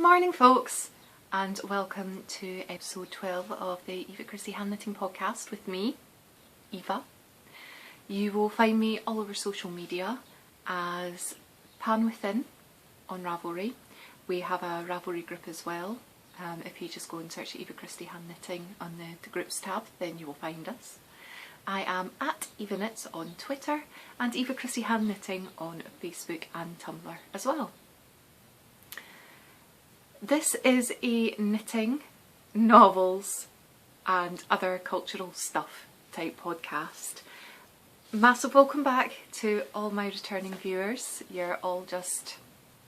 morning folks, and welcome to episode 12 of the Eva Christie hand knitting podcast with me, Eva. You will find me all over social media as Pan Within on Ravelry. We have a Ravelry group as well. If you just go and search Eva Christie hand knitting on the groups tab, then you will find us. I am at Eva Knits on Twitter and Eva Christie hand knitting on Facebook and Tumblr as well. This is a knitting, novels and other cultural stuff type podcast. Massive welcome back to all my returning viewers. You're all just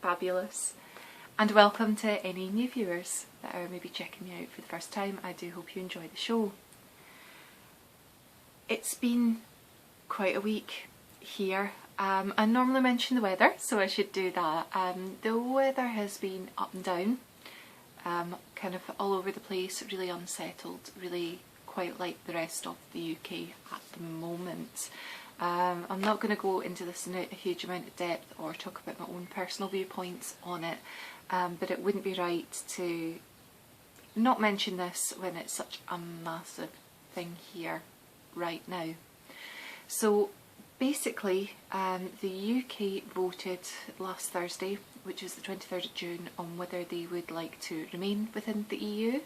fabulous. And welcome to any new viewers that are maybe checking me out for the first time. I do hope you enjoy the show. It's been quite a week here. I normally mention the weather, so I should do that. The weather has been up and down, kind of all over the place, really unsettled, really quite like the rest of the UK at the moment. I'm not going to go into this in a huge amount of depth or talk about my own personal viewpoints on it, but it wouldn't be right to not mention this when it's such a massive thing here right now. So basically, the UK voted last Thursday, which is the 23rd of June, on whether they would like to remain within the EU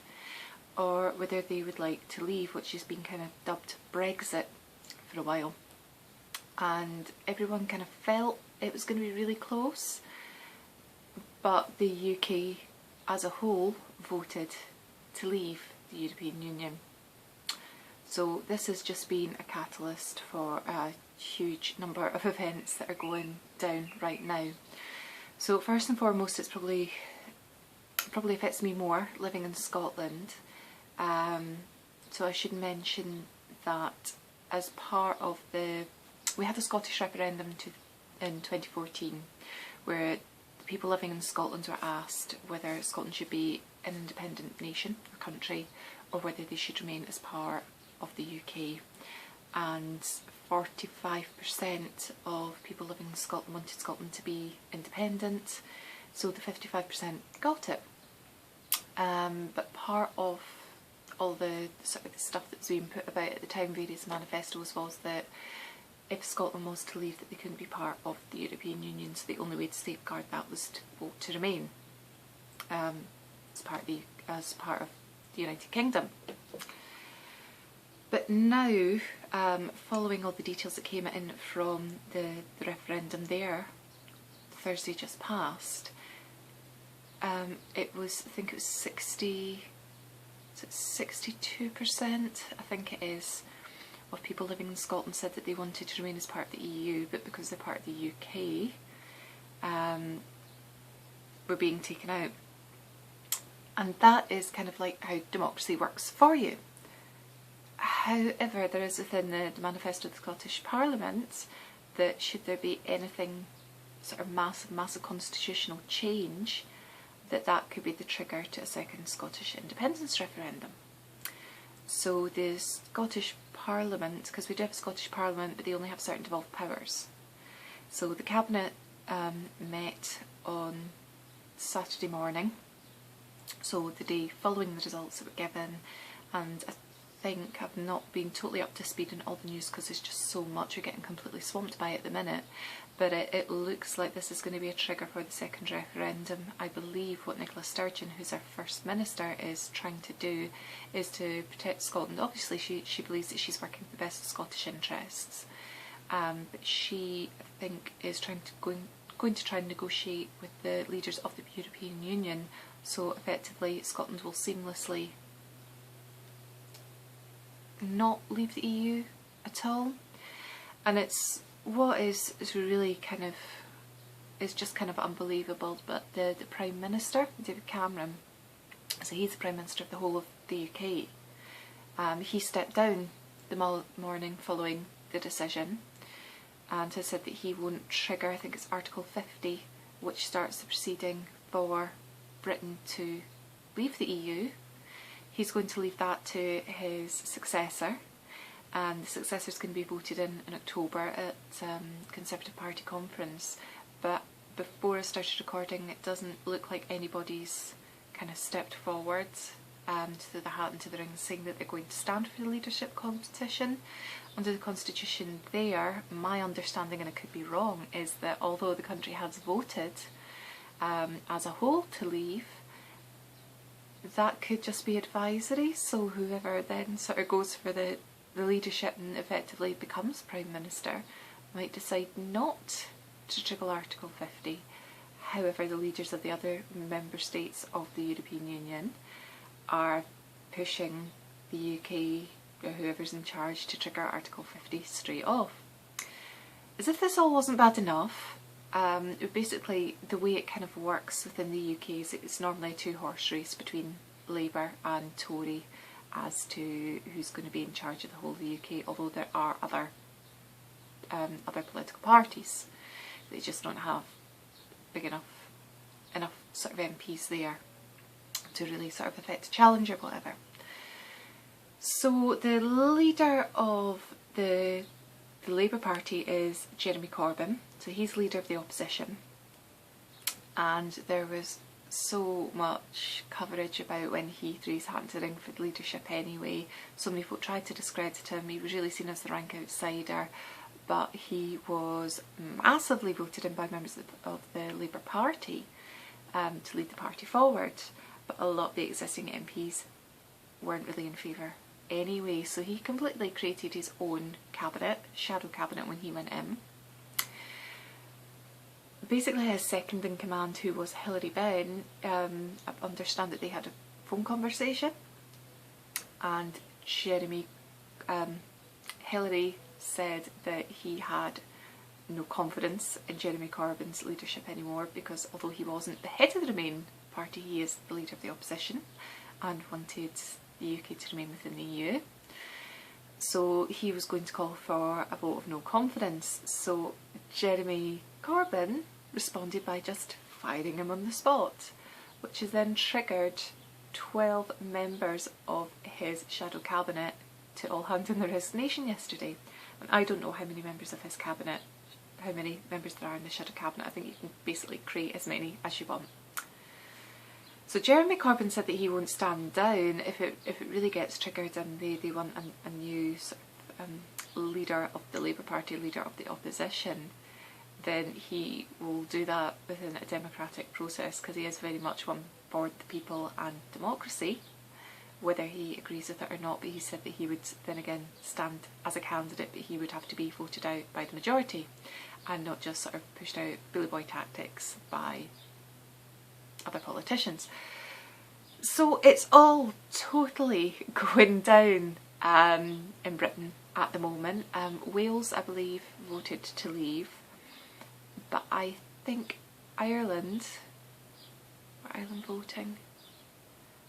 or whether they would like to leave, which has been kind of dubbed Brexit for a while. And everyone kind of felt it was going to be really close, but the UK as a whole voted to leave the European Union. So this has just been a catalyst for a huge number of events that are going down right now. So first and foremost, it's probably affects me more living in Scotland. So I should mention that as part of we had a Scottish referendum in 2014 where the people living in Scotland were asked whether Scotland should be an independent nation or country or whether they should remain as part of the UK, and 45% of people living in Scotland wanted Scotland to be independent, so the 55% got it. But part of all the sort of the stuff that was being put about at the time, various manifestos, was that if Scotland was to leave, that they couldn't be part of the European Union, so the only way to safeguard that was to vote to remain as part of the United Kingdom. But now, following all the details that came in from the referendum there, Thursday just passed, it was, I think it was 62%, I think it is, of people living in Scotland said that they wanted to remain as part of the EU, but because they're part of the UK, were being taken out. And that is kind of like how democracy works for you. However, there is within the manifesto of the Scottish Parliament that should there be anything sort of massive constitutional change, that could be the trigger to a second Scottish independence referendum. So the Scottish Parliament, because we do have a Scottish Parliament, but they only have certain devolved powers. So the Cabinet met on Saturday morning, so the day following the results that were given, and I think I've not been totally up to speed in all the news because there's just so much we're getting completely swamped by at the minute, but it looks like this is going to be a trigger for the second referendum. I believe what Nicola Sturgeon, who's our First Minister, is trying to do is to protect Scotland. Obviously she believes that she's working for the best of Scottish interests, but she, I think, is going to try and negotiate with the leaders of the European Union, so effectively Scotland will seamlessly not leave the EU at all. And it's what is really kind of is just kind of unbelievable, but the Prime Minister, David Cameron, so he's the Prime Minister of the whole of the UK, he stepped down the morning following the decision and has said that he won't trigger, I think it's Article 50, which starts the proceeding for Britain to leave the EU. He's going to leave that to his successor, and the successor is going to be voted in October at Conservative Party conference. But before I started recording, it doesn't look like anybody's kind of stepped forward to throw the hat into the ring, saying that they're going to stand for the leadership competition. Under the constitution there, my understanding, and I could be wrong, is that although the country has voted as a whole to leave, that could just be advisory, so whoever then sort of goes for the leadership and effectively becomes Prime Minister might decide not to trigger Article 50. However, the leaders of the other member states of the European Union are pushing the UK, or whoever's in charge, to trigger Article 50 straight off. As if this all wasn't bad enough, basically the way it kind of works within the UK is it's normally a two-horse race between Labour and Tory as to who's going to be in charge of the whole of the UK, although there are other political parties. They just don't have big enough sort of MPs there to really sort of affect a challenge or whatever. So the leader of the Labour Party is Jeremy Corbyn, so he's leader of the opposition, and there was so much coverage about when he threw his hat into the ring for the leadership anyway. So many folk tried to discredit him. He was really seen as the rank outsider, but he was massively voted in by members of the Labour Party to lead the party forward, but a lot of the existing MPs weren't really in favour anyway, so he completely created his own cabinet, shadow cabinet, when he went in. Basically his second in command, who was Hilary Benn, I understand that they had a phone conversation, and Hilary said that he had no confidence in Jeremy Corbyn's leadership anymore, because although he wasn't the head of the Remain party, he is the leader of the opposition and wanted the UK to remain within the EU. So he was going to call for a vote of no confidence. So Jeremy Corbyn responded by just firing him on the spot, which has then triggered 12 members of his shadow cabinet to all hand in their resignation yesterday. And I don't know how many members of his cabinet, how many members there are in the shadow cabinet. I think you can basically create as many as you want. So Jeremy Corbyn said that he won't stand down if it really gets triggered and they want a new sort of leader of the Labour Party, leader of the opposition. Then he will do that within a democratic process, because he is very much one for the people and democracy, whether he agrees with it or not. But he said that he would then again stand as a candidate, but he would have to be voted out by the majority and not just sort of pushed out bully boy tactics by other politicians. So it's all totally going down in Britain at the moment. Wales, I believe, voted to leave, but I think Ireland voting,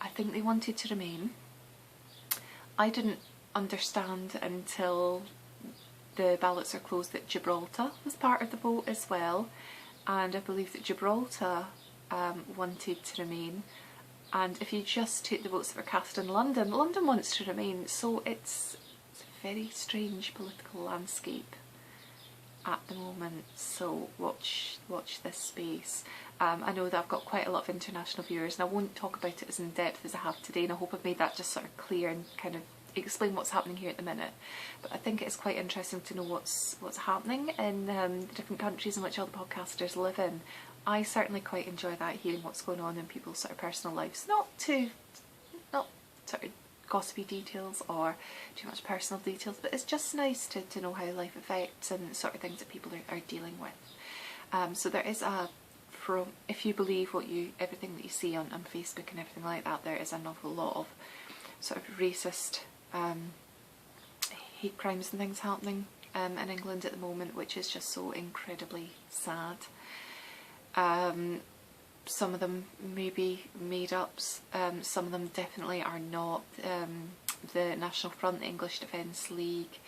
I think they wanted to remain. I didn't understand until the ballots are closed that Gibraltar was part of the vote as well, and I believe that Gibraltar wanted to remain. And if you just take the votes that were cast in London, London wants to remain. So it's a very strange political landscape at the moment. So watch this space. I know that I've got quite a lot of international viewers, and I won't talk about it as in depth as I have today, and I hope I've made that just sort of clear and kind of explain what's happening here at the minute. But I think it's quite interesting to know what's happening in the different countries in which all the podcasters live in. I certainly quite enjoy that, hearing what's going on in people's sort of personal lives. Not sort of gossipy details or too much personal details, but it's just nice to know how life affects and the sort of things that people are dealing with. So there is if you believe everything that you see on Facebook and everything like that, there is an awful lot of sort of racist hate crimes and things happening in England at the moment, which is just so incredibly sad. Some of them may be made-ups, some of them definitely are not. The National Front, the English Defence League,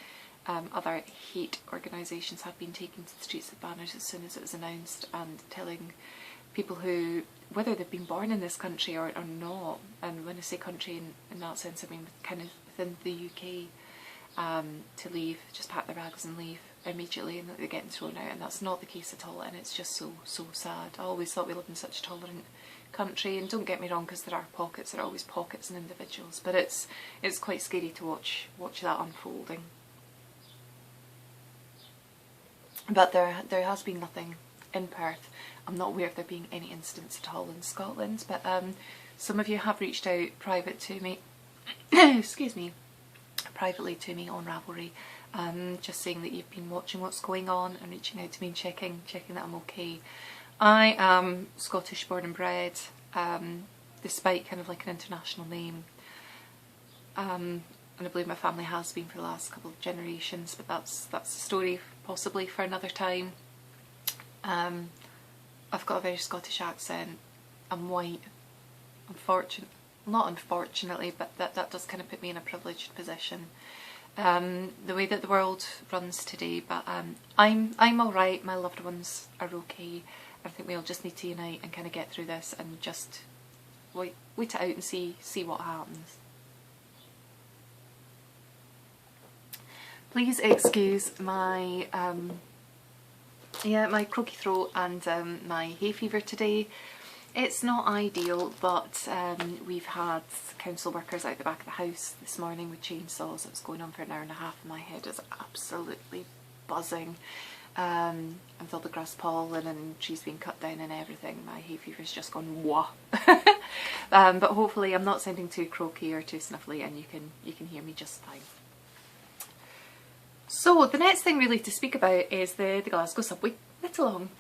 other hate organisations have been taking to the streets with banners as soon as it was announced, and telling people who, whether they've been born in this country or not, and when I say country in that sense I mean kind of within the UK, to leave, just pack their bags and leave immediately and that they're getting thrown out, and that's not the case at all, and it's just so sad. I always thought we lived in such a tolerant country, and don't get me wrong, because there are always pockets and individuals, but it's quite scary to watch that unfolding. But there has been nothing in Perth. I'm not aware of there being any incidents at all in Scotland, but some of you have reached out private to me, excuse me, privately to me on Ravelry, just saying that you've been watching what's going on and reaching out to me and checking that I'm okay. I am Scottish born and bred, despite kind of like an international name, and I believe my family has been for the last couple of generations, but that's a story possibly for another time. I've got a very Scottish accent. I'm white. Not unfortunately, but that does kind of put me in a privileged position. The way that the world runs today, but I'm alright, my loved ones are okay. I think we all just need to unite and kind of get through this and just wait it out and see what happens. Please excuse my my croaky throat and my hay fever today. It's not ideal, but we've had council workers out the back of the house this morning with chainsaws. It was going on for an hour and a half and my head is absolutely buzzing. With all the grass pollen and trees being cut down and everything, my hay fever's just gone wah. But hopefully I'm not sounding too croaky or too snuffly and you can hear me just fine. So the next thing really to speak about is the Glasgow subway. Knit along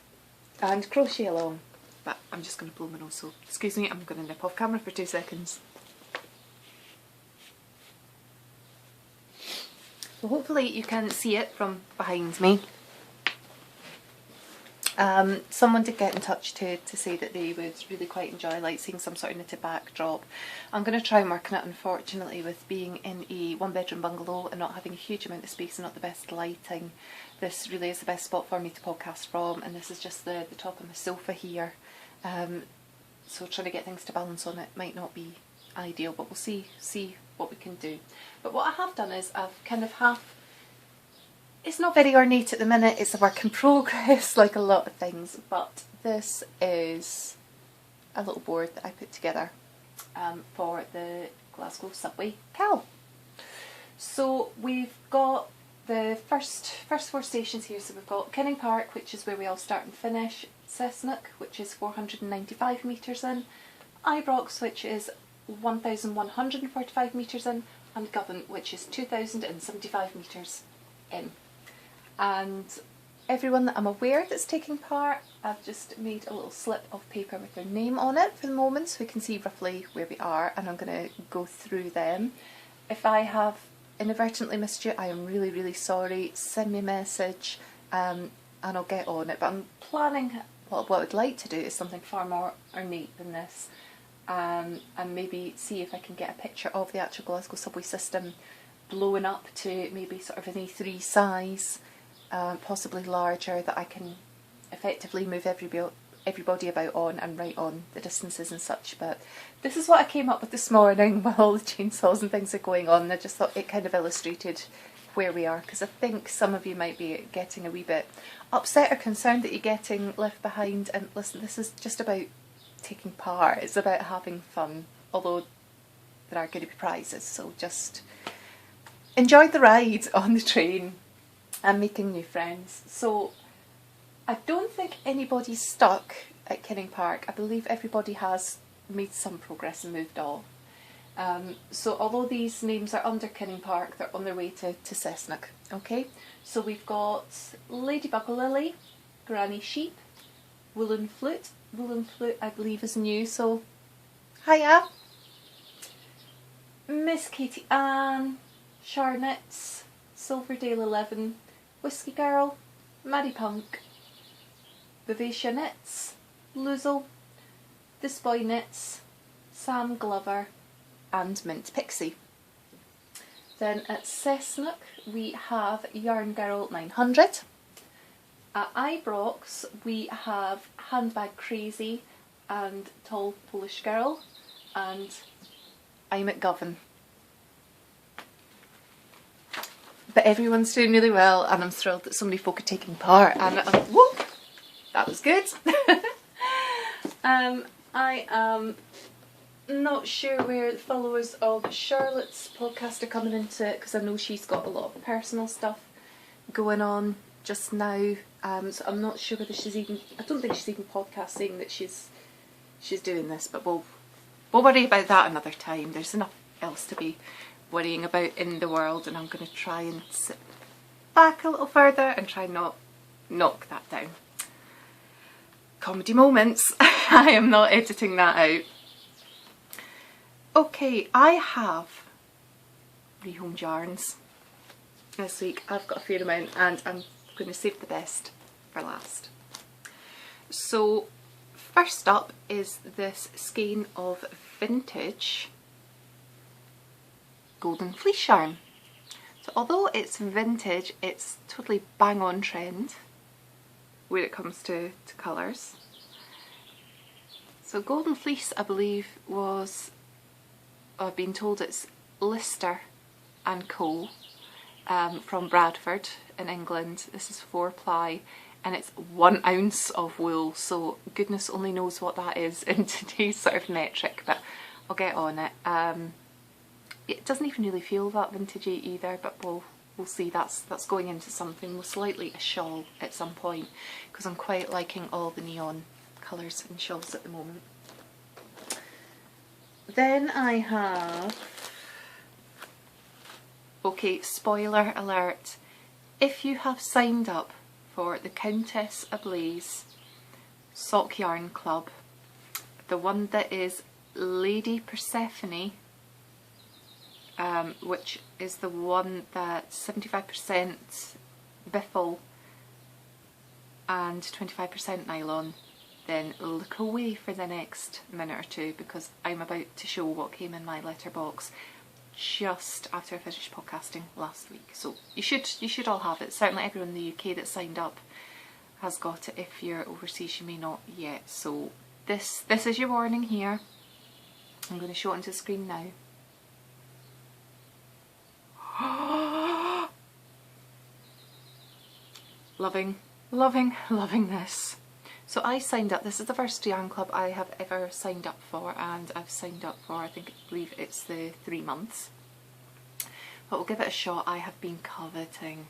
and crochet along. But I'm just going to blow my nose, so excuse me, I'm going to nip off camera for 2 seconds. So hopefully you can see it from behind me. Someone did get in touch to say that they would really quite enjoy like seeing some sort of knitted backdrop. I'm going to try and work on it. Unfortunately, with being in a 1-bedroom bungalow and not having a huge amount of space and not the best lighting, this really is the best spot for me to podcast from, and this is just the top of my sofa here. So trying to get things to balance on it might not be ideal, but we'll see what we can do. But what I have done is I've kind of it's not very ornate at the minute, it's a work in progress like a lot of things, but this is a little board that I put together for the Glasgow subway KALS. So we've got the first 4 stations here. So we've got Kinning Park, which is where we all start and finish, Cessnock, which is 495 metres in, Ibrox, which is 1145 metres in, and Govan, which is 2075 metres in. And everyone that I'm aware that's taking part, I've just made a little slip of paper with their name on it for the moment so we can see roughly where we are, and I'm going to go through them. If I have inadvertently missed you, I am really sorry. Send me a message and I'll get on it, but I'm planning, what I'd like to do is something far more ornate than this, and maybe see if I can get a picture of the actual Glasgow subway system blowing up to maybe sort of an A3 size, possibly larger, that I can effectively move everybody about on and write on the distances and such. But this is what I came up with this morning while all the chainsaws and things are going on, and I just thought it kind of illustrated where we are, because I think some of you might be getting a wee bit upset or concerned that you're getting left behind. And listen, this is just about taking part, it's about having fun, although there are going to be prizes, so just enjoy the ride on the train and making new friends. So I don't think anybody's stuck at Kinning Park. I believe everybody has made some progress and moved on. So although these names are under Kinning Park, they're on their way to Cessnock. Okay, so we've got Ladybug Lily, Granny Sheep, Woolen Flute. Woolen Flute I believe is new, so hiya. Miss Katie Ann, Charnets, Silverdale 11, Whiskey Girl, Maddie Punk, Vivacia Knits, Loozle, This Boy Knits, Sam Glover and Mint Pixie. Then at Cessnock we have Yarn Girl 900. At Ibrox we have Handbag Crazy and Tall Polish Girl, and I'm at Govan. But everyone's doing really well, and I'm thrilled that so many folk are taking part, and whoa, that was good. I am not sure where the followers of Charlotte's podcast are coming into it, because I know she's got a lot of personal stuff going on just now, so I'm not sure whether she's even, I don't think she's even podcasting that she's doing this, but we'll worry about that another time. There's enough else to be worrying about in the world, and I'm going to try and sit back a little further and try and not knock that down. Comedy moments. I am not editing that out. Okay, I have rehomed yarns this week. I've got a fair amount, and I'm going to save the best for last. So first up is this skein of vintage golden fleece yarn. So although it's vintage, it's totally bang on trend when it comes to colours. So golden fleece, I believe, was, I've been told it's Lister and Co. From Bradford in England. This is 4-ply, and it's 1 ounce of wool, so goodness only knows what that is in today's sort of metric, but I'll get on it. It doesn't even really feel that vintagey either, but we'll see. That's going into something, most likely a shawl at some point, because I'm quite liking all the neon colours and shawls at the moment. Then I have, okay, spoiler alert, if you have signed up for the Countess Ablaze Sock Yarn Club, the one that is Lady Persephone, which is the one that's 75% biffle and 25% nylon, then look away for the next minute or two, because I'm about to show what came in my letterbox just after I finished podcasting last week. So you should all have it. Certainly everyone in the UK that signed up has got it. If you're overseas, you may not yet. So this is your warning here. I'm going to show it onto the screen now. Loving this. So I signed up, this is the first yarn club I have ever signed up for, and I've signed up for, I believe it's the 3 months. But we'll give it a shot. I have been coveting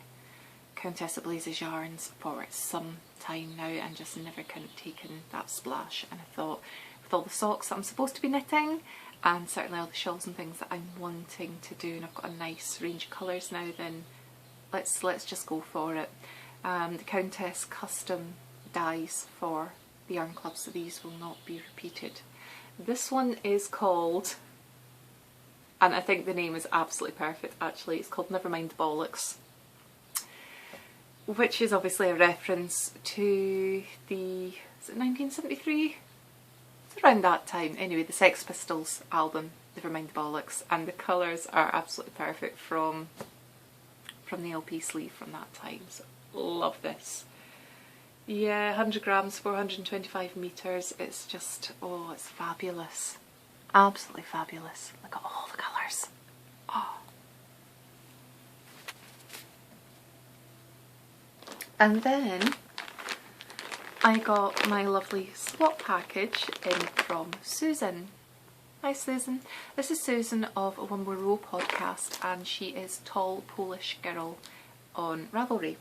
Countess Ablaze's yarns for some time now and just never taken that splash, and I thought with all the socks that I'm supposed to be knitting, and certainly all the shawls and things that I'm wanting to do, and I've got a nice range of colours now, then let's just go for it. The Countess custom dies for the yarn club, so these will not be repeated. This one is called, and I think the name is absolutely perfect actually, it's called Nevermind the Bollocks, which is obviously a reference to the, is it 1973? It's around that time. Anyway, the Sex Pistols album, Nevermind the Bollocks, and the colours are absolutely perfect from the LP sleeve from that time, so love this. Yeah, 100 grams, 425 metres, it's just, oh, it's fabulous. Absolutely fabulous. Look at all the colours. Oh. And then I got my lovely swap package in from Susan. Hi Susan. This is Susan of a One More Row podcast, and she is Tall Polish Girl on Ravelry.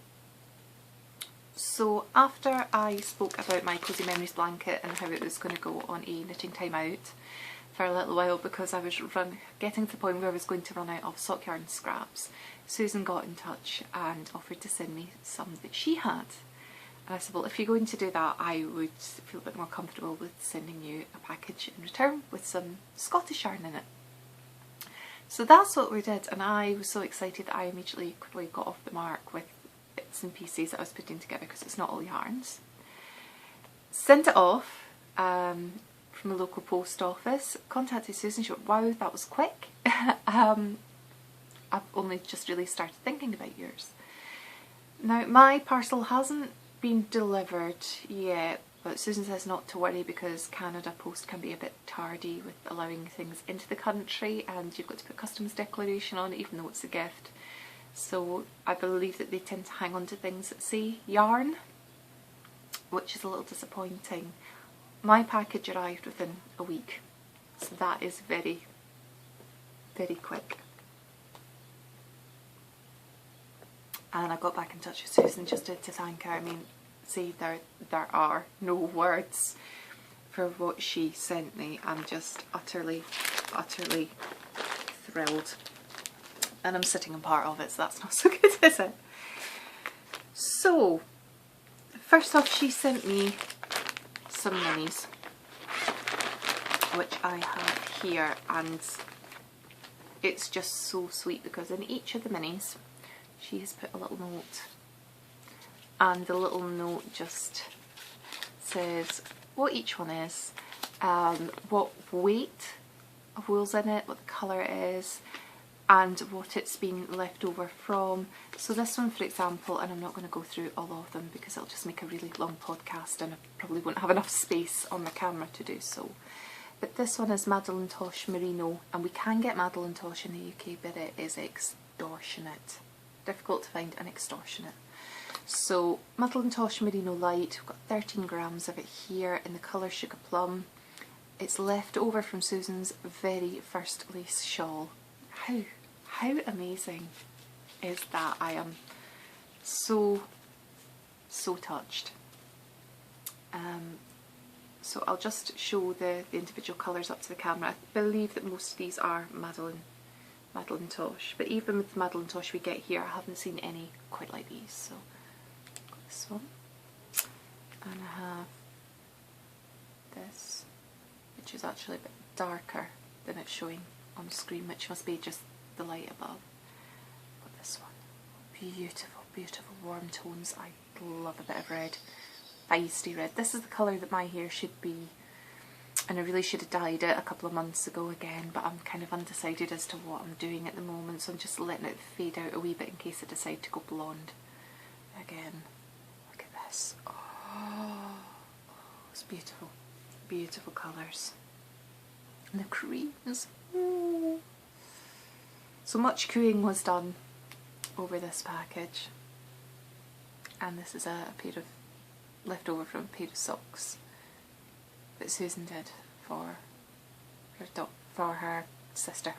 So after I spoke about my Cozy Memories blanket and how it was going to go on a knitting time out for a little while because I was getting to the point where I was going to run out of sock yarn scraps, Susan got in touch and offered to send me some that she had. And I said, well, if you're going to do that, I would feel a bit more comfortable with sending you a package in return with some Scottish yarn in it. So that's what we did, and I was so excited that I immediately quickly got off the mark with bits and pieces that I was putting together, because it's not all yarns. Sent it off from a local post office, contacted Susan, she went, wow, that was quick. I've only just really started thinking about yours. Now my parcel hasn't been delivered yet, but Susan says not to worry because Canada Post can be a bit tardy with allowing things into the country, and you've got to put customs declaration on it even though it's a gift. so I believe that they tend to hang on to things that say yarn, which is a little disappointing. My package arrived within a week, so that is very, very quick. And I got back in touch with Susan just to thank her. I mean, see, there are no words for what she sent me. I'm just utterly, utterly thrilled. And I'm sitting in part of it, so that's not so good, is it? So, first off, she sent me some minis, which I have here, and it's just so sweet because in each of the minis she has put a little note, and the little note just says what each one is, what weight of wool's in it, what the colour is, and what it's been left over from. So this one, for example, and I'm not going to go through all of them because it'll just make a really long podcast and I probably won't have enough space on the camera to do so. But this one is Madeleine Tosh Merino, and we can get Madeleine Tosh in the UK, but it is extortionate. Difficult to find and extortionate. So Madeleine Tosh Merino Light, we've got 13 grams of it here in the colour Sugar Plum. It's left over from Susan's very first lace shawl. How amazing is that? I am so touched. So I'll just show the individual colours up to the camera. I believe that most of these are Madeleine Tosh, but even with the Madeleine Tosh we get here, I haven't seen any quite like these. So I've got this one, and I have this, which is actually a bit darker than it's showing on screen, which must be just the light above. I've got this one, beautiful, beautiful warm tones. I love a bit of red, feisty red. This is the colour that my hair should be, and I really should have dyed it a couple of months ago again, but I'm kind of undecided as to what I'm doing at the moment, so I'm just letting it fade out a wee bit in case I decide to go blonde again. Look at this. Oh, it's beautiful, beautiful colours. And the creams. Ooh. So much cooing was done over this package, and this is a pair of leftover from a pair of socks that Susan did for her sister.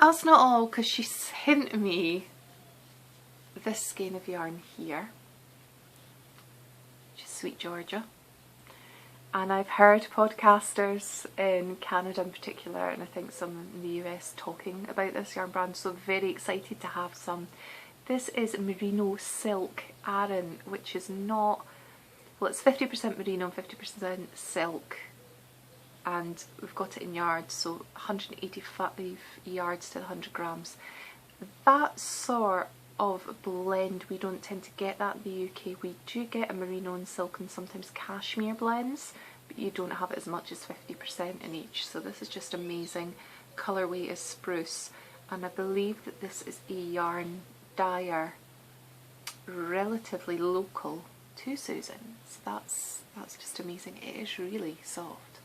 That's not all, because she sent me this skein of yarn here, which is Sweet Georgia. And I've heard podcasters in Canada in particular, and I think some in the US, talking about this yarn brand, so very excited to have some. This is Merino Silk Aran, which is not, well, it's 50% merino and 50% silk, and we've got it in yards, so 185 yards to 100 grams. That sort of blend, we don't tend to get that in the UK. We do get a merino and silk and sometimes cashmere blends, but you don't have it as much as 50% in each. So this is just amazing. Colourway is spruce, and I believe that this is a yarn dyer relatively local to Susan, so that's just amazing. It is really soft.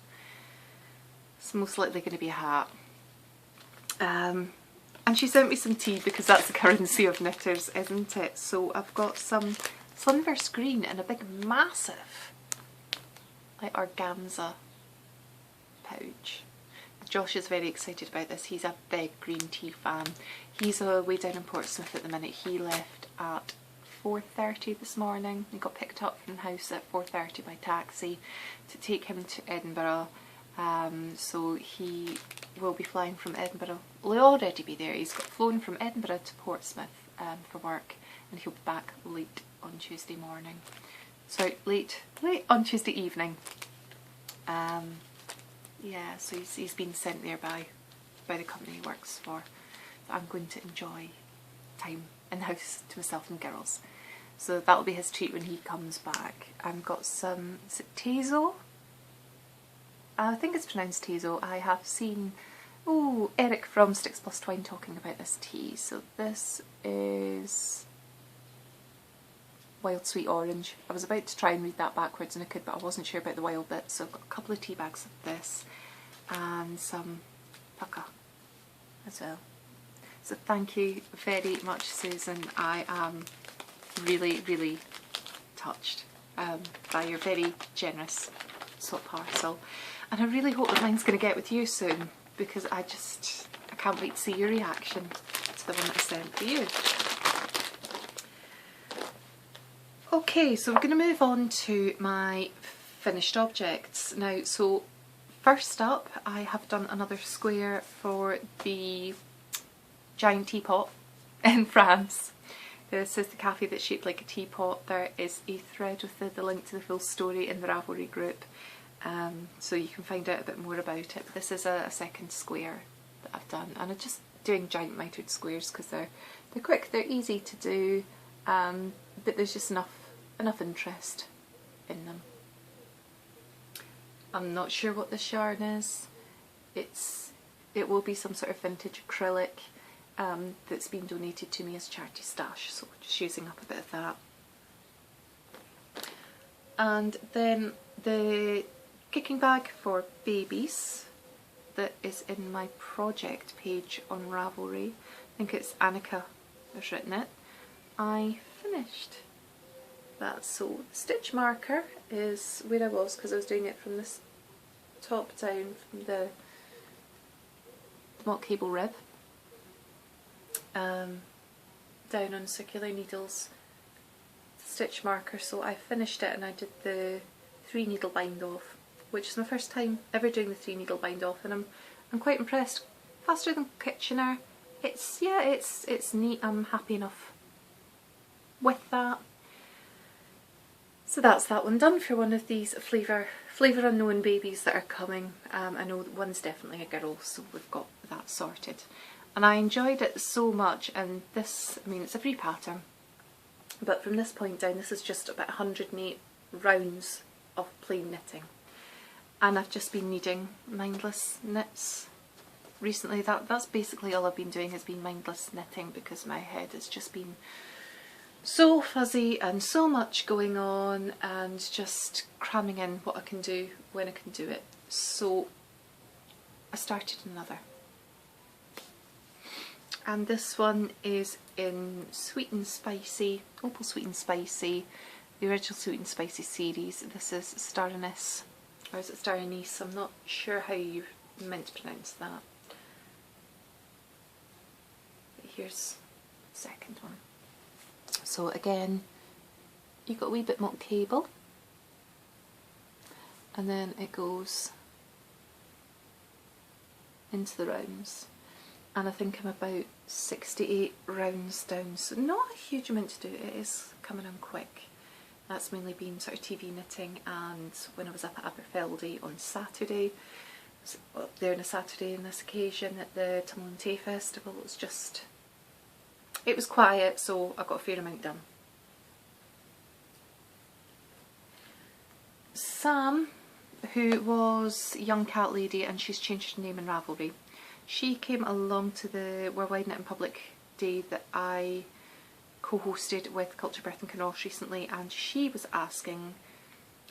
It's most likely going to be a hat. And she sent me some tea because that's the currency of knitters, isn't it? So I've got some Sunburst Green in a big massive like organza pouch. Josh is very excited about this. He's a big green tea fan. He's away down in Portsmouth at the minute. He left at 4:30 this morning. He got picked up from the house at 4:30 by taxi to take him to Edinburgh. So he will be flying from Edinburgh. Well, he'll already be there. He's got flown from Edinburgh to Portsmouth for work, and he'll be back late on Tuesday morning. Sorry, late on Tuesday evening. Yeah, so he's been sent there by the company he works for. I'm going to enjoy time in the house to myself and girls. So that'll be his treat when he comes back. I've got some, is it Tezo? I think it's pronounced Tezo. I have seen Eric from Sticks Plus Twine talking about this tea. So this is Wild Sweet Orange. I was about to try and read that backwards and I could, but I wasn't sure about the wild bit, so I've got a couple of tea bags of this and some pucka as well. So thank you very much, Susan. I am really, really touched by your very generous swap parcel, and I really hope that mine's going to get with you soon, because I can't wait to see your reaction to the one that I sent for you. Okay, so we're going to move on to my finished objects now. So first up, I have done another square for the giant teapot in France. This is the cafe that's shaped like a teapot. There is a thread with the link to the full story in the Ravelry group, so you can find out a bit more about it. But this is a second square that I've done, and I'm just doing giant mitered squares because they're quick, they're easy to do, but there's just enough interest in them. I'm not sure what this yarn is. It will be some sort of vintage acrylic that's been donated to me as charity stash, so just using up a bit of that. And then the kicking bag for babies that is in my project page on Ravelry. I think it's Annika has written it. I finished that. So the stitch marker is where I was, because I was doing it from this top down from the mock cable rib, down on circular needles, stitch marker. So I finished it and I did the 3 needle bind off, which is my first time ever doing the 3 needle bind off, and I'm quite impressed. Faster than Kitchener. It's neat. I'm happy enough with that. So that's that one done for one of these flavour unknown babies that are coming. I know that one's definitely a girl, so we've got that sorted. And I enjoyed it so much, and this, I mean, it's a free pattern, but from this point down, this is just about 108 rounds of plain knitting. And I've just been needing mindless knits recently. That's basically all I've been doing, has been mindless knitting, because my head has just been so fuzzy and so much going on, and just cramming in what I can do when I can do it. So I started another, and this one is in Sweet and Spicy, Opal Sweet and Spicy, the original Sweet and Spicy series. This is Star Anise, or is it Star Anise? I'm not sure how you meant to pronounce that. But here's the second one. So again, you've got a wee bit mock cable, and then it goes into the rounds, and I think I'm about 68 rounds down, so not a huge amount to do. It is coming on quick. That's mainly been sort of TV knitting, and when I was up at Aberfeldy on Saturday, I was up there on a Saturday on this occasion at the Tumble and Tay Festival. It was quiet, so I got a fair amount done. Sam, who was Young Cat Lady, and she's changed her name in Ravelry, she came along to the Worldwide Knit in Public Day that I co-hosted with Culture Birth and Canals recently, and she was asking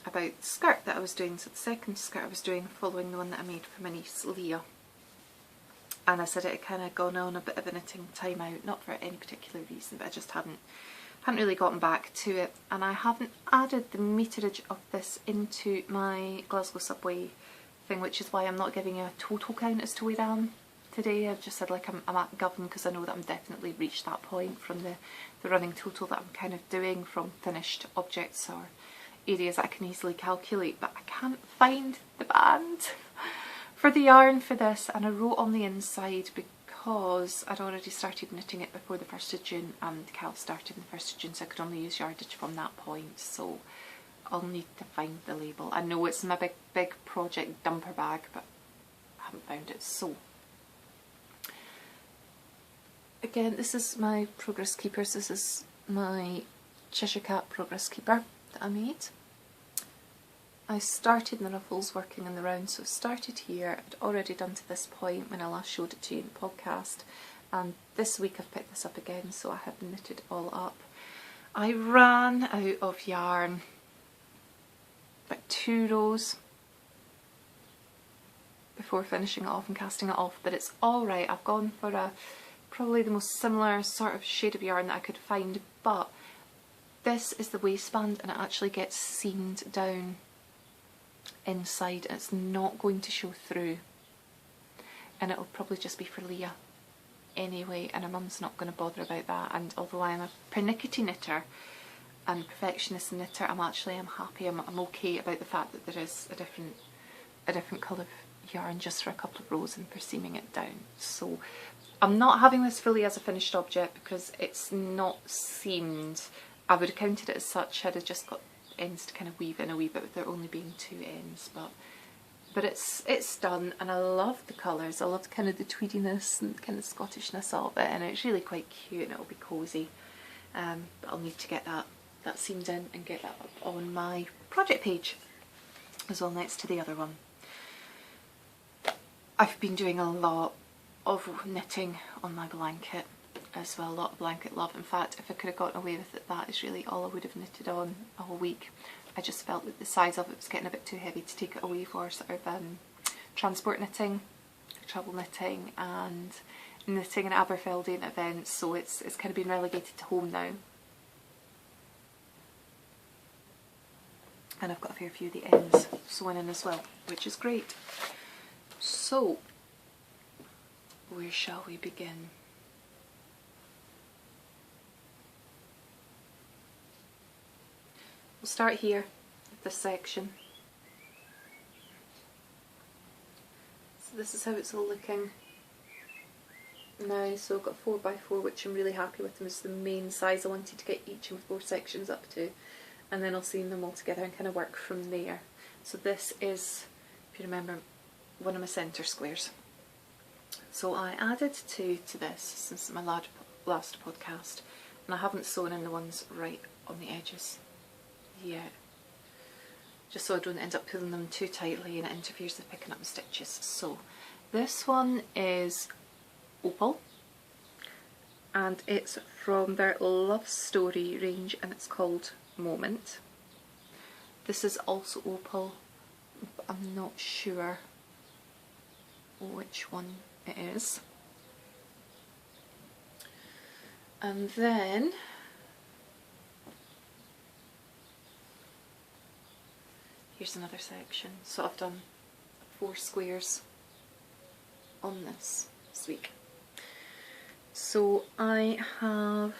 about the skirt that I was doing. So the second skirt I was doing, following the one that I made for my niece Leah. And I said it had kind of gone on a bit of a knitting time out, not for any particular reason, but I just hadn't really gotten back to it. And I haven't added the meterage of this into my Glasgow subway thing, which is why I'm not giving a total count as to where I am today. I've just said like I'm at Govan, because I know that I'm definitely reached that point from the running total that I'm kind of doing from finished objects or areas that I can easily calculate, but I can't find the band for the yarn for this, and I wrote on the inside because I'd already started knitting it before the 1st of June, and KALS started on the 1st of June, so I could only use yardage from that point, so I'll need to find the label. I know it's my big project dumper bag, but I haven't found it. So again, this is my Progress Keepers. This is my Cheshire Cat Progress Keeper that I made. I started the ruffles working in the round, so I started here. I'd already done to this point when I last showed it to you in the podcast, and this week I've picked this up again, so I have knitted all up. I ran out of yarn, about 2 rows before finishing it off and casting it off, but it's alright. I've gone for a probably the most similar sort of shade of yarn that I could find, but this is the waistband and it actually gets seamed down inside. It's not going to show through, and it'll probably just be for Leah anyway, and her mum's not going to bother about that. And although I am a pernickety knitter and perfectionist knitter, I'm happy, I'm okay about the fact that there is a different colour of yarn just for a couple of rows and for seaming it down. So I'm not having this fully as a finished object because it's not seamed. I would have counted it as such had I just got ends to kind of weave in a wee bit with there only being 2 ends, but it's done, and I love the colours. I love kind of the tweediness and kind of Scottishness of it, and it's really quite cute and it'll be cosy. But I'll need to get that seamed in and get that up on my project page as well, next to the other one. I've been doing a lot of knitting on my blanket as well, a lot of blanket love. In fact, if I could have gotten away with it, that is really all I would have knitted on a whole week. I just felt that the size of it was getting a bit too heavy to take it away for sort of transport knitting, travel knitting and knitting in Aberfeldy and events, so it's kind of been relegated to home now. And I've got a fair few of the ends sewn in as well, which is great. So, where shall we begin? We'll start here with this section. So this is how it's all looking now. So I've got 4x4, which I'm really happy with, and it's the main size I wanted to get each of 4 sections up to, and then I'll seam them all together and kind of work from there. So this is, if you remember, one of my centre squares. So I added 2 to this since my last podcast, and I haven't sewn in the ones right on the edges yet, just so I don't end up pulling them too tightly and it interferes with picking up the stitches. So this one is Opal, and it's from their Love Story range, and it's called Moment. This is also Opal, but I'm not sure which one it is. And then here's another section. So I've done 4 squares on this week. So I have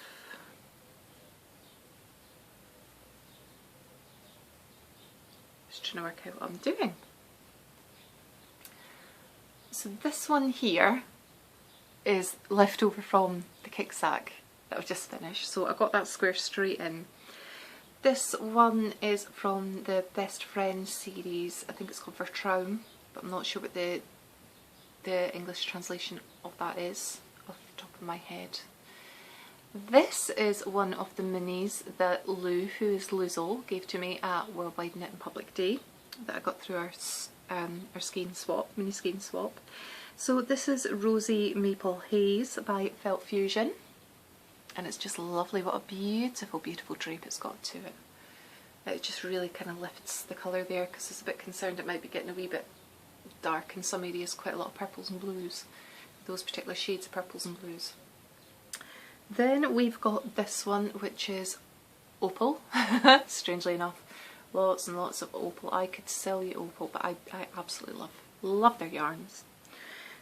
just trying to work out what I'm doing. So this one here is left over from the kicksack that I've just finished. So I got that square straight in. This one is from the Best Friends series. I think it's called Vertraum, but I'm not sure what the English translation of that is off the top of my head. This is one of the minis that Lou, who is Luzol, gave to me at Worldwide Knit and Public Day that I got through our skein swap, mini skein swap. So this is Rosy Maple Haze by Felt Fusion, and it's just lovely. What a beautiful, beautiful drape it's got to it. It just really kind of lifts the colour there, because I was a bit concerned it might be getting a wee bit dark in some areas, quite a lot of purples and blues, those particular shades of purples and blues. Then we've got this one, which is Opal, strangely enough. Lots and lots of Opal. I could sell you Opal, but I absolutely love their yarns.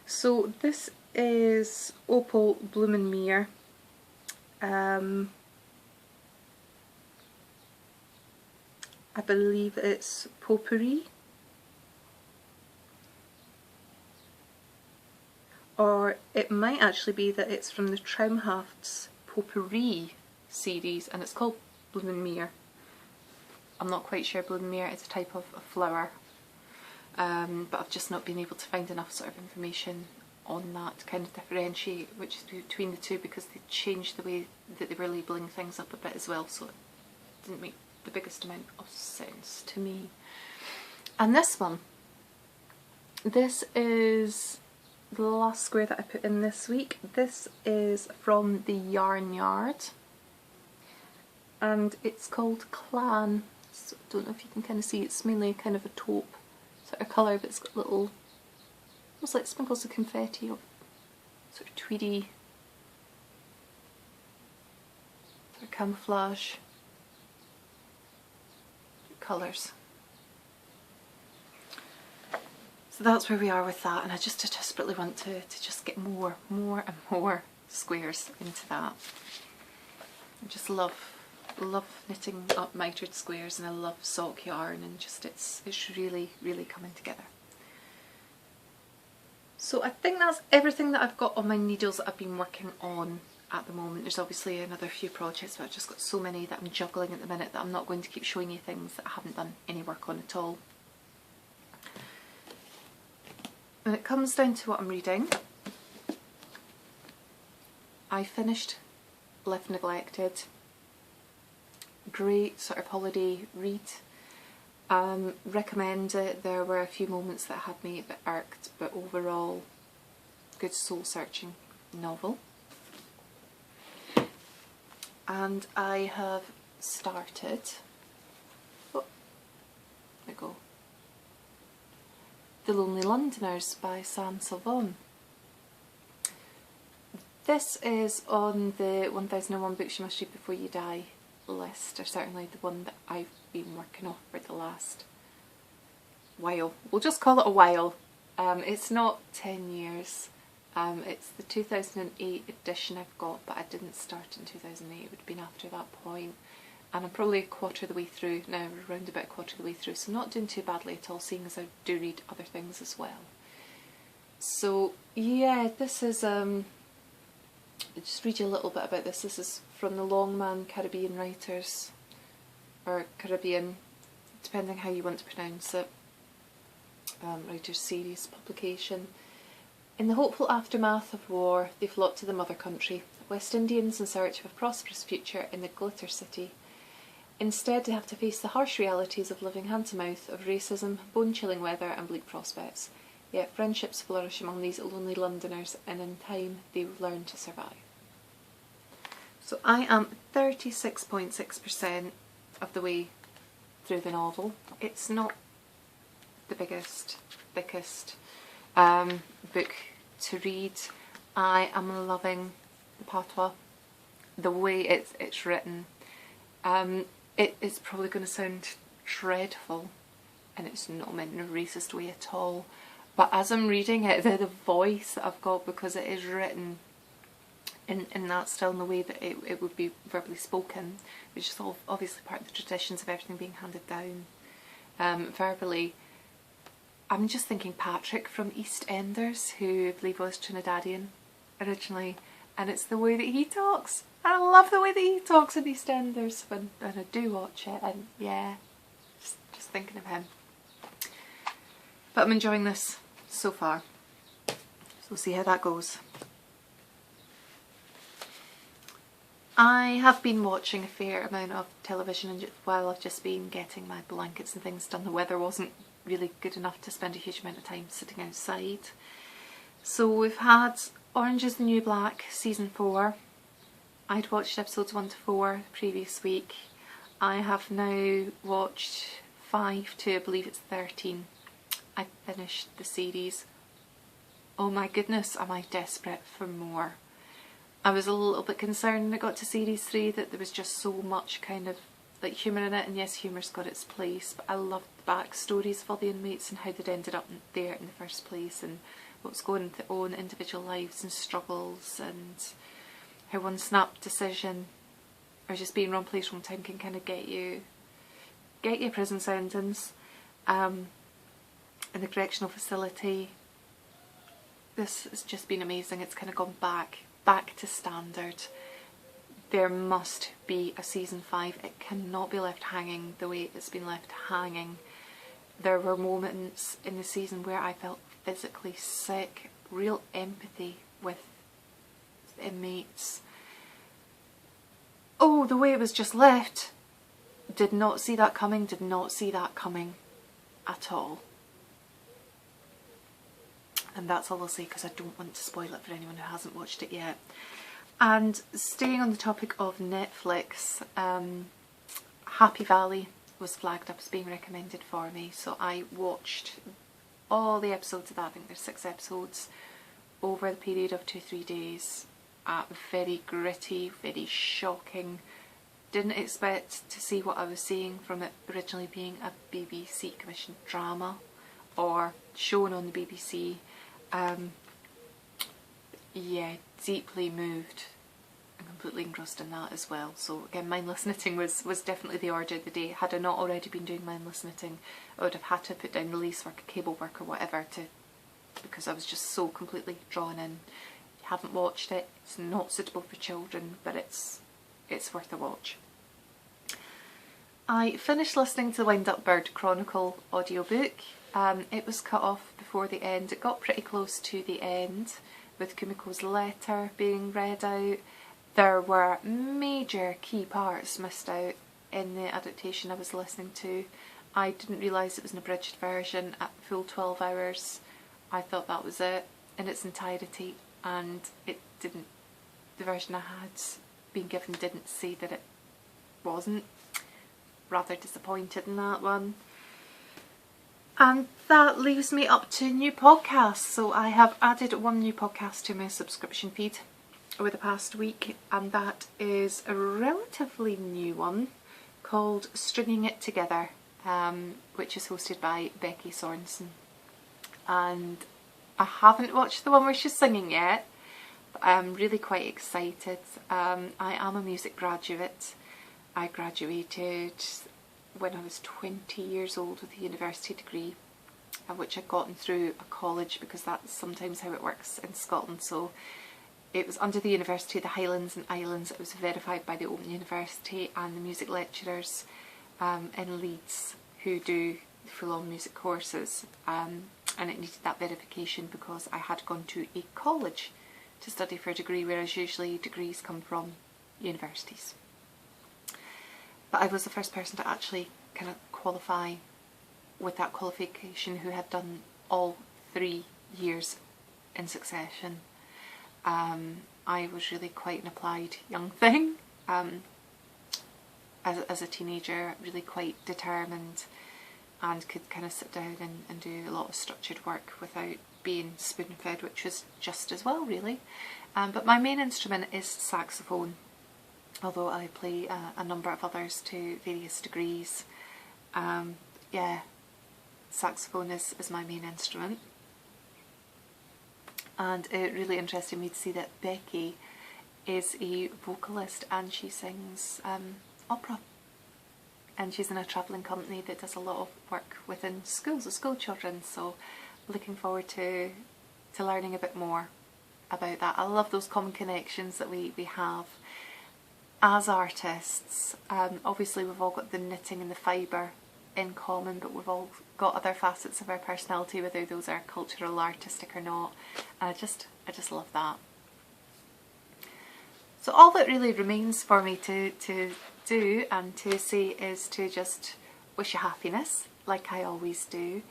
So this is Opal Bloomin' Mere. I believe it's Potpourri, or it might actually be that it's from the Traumhaft's Potpourri series and it's called Bloomin' Mere. I'm not quite sure. Bloomin' Mere is a type of a flower, but I've just not been able to find enough sort of information on that to kind of differentiate which is between the two, because they changed the way that they were labelling things up a bit as well, so it didn't make the biggest amount of sense to me. And this one, this is the last square that I put in this week. This is from the Yarn Yard and it's called Clan. So I don't know if you can kind of see, it's mainly kind of a taupe sort of colour, but it's got little, almost like sprinkles of confetti or sort of tweedy camouflage colours. So that's where we are with that, and I just desperately want to just get more and more squares into that. I just love knitting up mitered squares, and I love sock yarn, and just it's really coming together. So I think that's everything that I've got on my needles that I've been working on at the moment. There's obviously another few projects, but I've just got so many that I'm juggling at the minute that I'm not going to keep showing you things that I haven't done any work on at all. When it comes down to what I'm reading, I finished Left Neglected. Great sort of holiday read. Recommend it. There were a few moments that had me a bit irked, but overall good soul searching novel. And I have started, oh, there we go, The Lonely Londoners by Sam Salvon. This is on the 1001 Books You Must Read Before You Die list, or certainly the one that I've been working on for the last while. We'll just call it a while. It's not 10 years. It's the 2008 edition I've got, but I didn't start in 2008. It would have been after that point. And I'm probably a quarter of the way through now, around about a quarter of the way through, so not doing too badly at all, seeing as I do read other things as well. So yeah, this is, I'll just read you a little bit about this. This is from the Longman Caribbean Writers, or Caribbean, depending how you want to pronounce it, Writers Series publication. In the hopeful aftermath of war, they flocked to the mother country, West Indians in search of a prosperous future in the glitter city. Instead, they have to face the harsh realities of living hand to mouth, of racism, bone-chilling weather and bleak prospects. Yet friendships flourish among these lonely Londoners, and in time they learn to survive. So I am 36.6% of the way through the novel. It's not the biggest, thickest book to read. I am loving the patois, the way it's written. It's probably going to sound dreadful, and it's not meant in a racist way at all, but as I'm reading it, the voice that I've got, because it is written in that style, in the way that it would be verbally spoken, which is all obviously part of the traditions of everything being handed down verbally. I'm just thinking Patrick from EastEnders, who I believe was Trinidadian originally, and it's the way that he talks. I love the way that he talks in EastEnders when I do watch it, and yeah, just thinking of him. But I'm enjoying this so far, so we'll see how that goes. I have been watching a fair amount of television while I've just been getting my blankets and things done. The weather wasn't really good enough to spend a huge amount of time sitting outside. So we've had Orange is the New Black season 4. I'd watched episodes 1 to 4 the previous week. I have now watched 5 to, I believe it's 13. I finished the series. Oh my goodness, am I desperate for more. I was a little bit concerned when it got to series 3 that there was just so much kind of like humour in it, and yes, humour's got its place, but I loved the backstories of all the inmates and how they'd ended up there in the first place, and what's going on with their own individual lives and struggles, and how one snap decision or just being wrong place, wrong time can kind of get you a prison sentence. In the correctional facility, this has just been amazing. It's kind of gone back to standard. There must be a season 5. It cannot be left hanging the way it's been left hanging. There were moments in the season where I felt physically sick, real empathy with the inmates. Oh, the way it was just left. Did not see that coming, did not see that coming at all. And that's all I'll say, because I don't want to spoil it for anyone who hasn't watched it yet. And staying on the topic of Netflix, Happy Valley was flagged up as being recommended for me, so I watched all the episodes of that. I think there's 6 episodes over the period of 2-3 days. Very gritty, very shocking, didn't expect to see what I was seeing from it originally being a BBC commissioned drama or shown on the BBC. Yeah, deeply moved and completely engrossed in that as well. So again, mindless knitting was definitely the order of the day. Had I not already been doing mindless knitting, I would have had to put down the lace work, cable work or whatever because I was just so completely drawn in. If you haven't watched it, it's not suitable for children, but it's worth a watch. I finished listening to the Wind Up Bird Chronicle audiobook. It was cut off before the end. It got pretty close to the end with Kumiko's letter being read out. There were major key parts missed out in the adaptation I was listening to. I didn't realise it was an abridged version at full 12 hours. I thought that was it in its entirety, and it didn't. The version I had been given didn't say that it wasn't. Rather disappointed in that one. And that leaves me up to new podcasts. So I have added one new podcast to my subscription feed over the past week, and that is a relatively new one called Stringing It Together, which is hosted by Becky Sorensen. And I haven't watched the one where she's singing yet, but I'm really quite excited. I am a music graduate. I graduated when I was 20 years old with a university degree, which I'd gotten through a college because that's sometimes how it works in Scotland. So it was under the University of the Highlands and Islands. It was verified by the Open University and the music lecturers in Leeds who do full-on music courses, and it needed that verification because I had gone to a college to study for a degree, whereas usually degrees come from universities. But I was the first person to actually kind of qualify with that qualification who had done all 3 years in succession. I was really quite an applied young thing. As a teenager, really quite determined and could kind of sit down and do a lot of structured work without being spoon-fed, which was just as well really. But my main instrument is saxophone, although I play a number of others to various degrees. Yeah, saxophone is my main instrument. And it really interested me to see that Becky is a vocalist and she sings opera. And she's in a travelling company that does a lot of work within schools with school children, so looking forward to learning a bit more about that. I love those common connections that we have as artists. Obviously we've all got the knitting and the fibre in common, but we've all got other facets of our personality, whether those are cultural, artistic or not. And I just love that. So all that really remains for me to do and to say is to just wish you happiness, like I always do.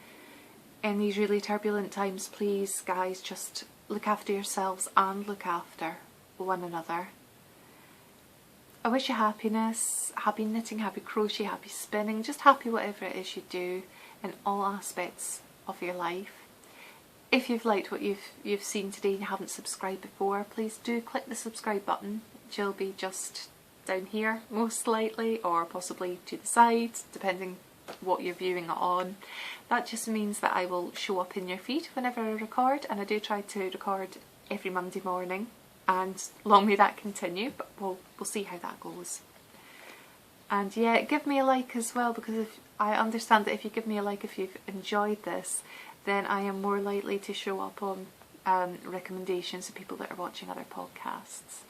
In these really turbulent times, please guys, just look after yourselves and look after one another. I wish you happiness, happy knitting, happy crochet, happy spinning, just happy whatever it is you do in all aspects of your life. If you've liked what you've seen today and you haven't subscribed before, please do click the subscribe button, which will be just down here most likely, or possibly to the side, depending what you're viewing it on. That just means that I will show up in your feed whenever I record, and I do try to record every Monday morning, and long may that continue, but we'll see how that goes. And yeah, give me a like as well, because if I understand that if you give me a like if you've enjoyed this, then I am more likely to show up on recommendations of people that are watching other podcasts.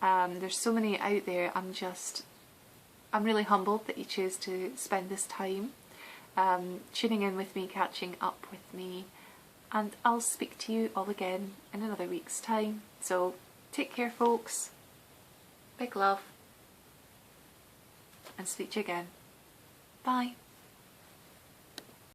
There's so many out there. I'm really humbled that you choose to spend this time tuning in with me, catching up with me, and I'll speak to you all again in another week's time. So take care folks, big love, and speak to you again. Bye.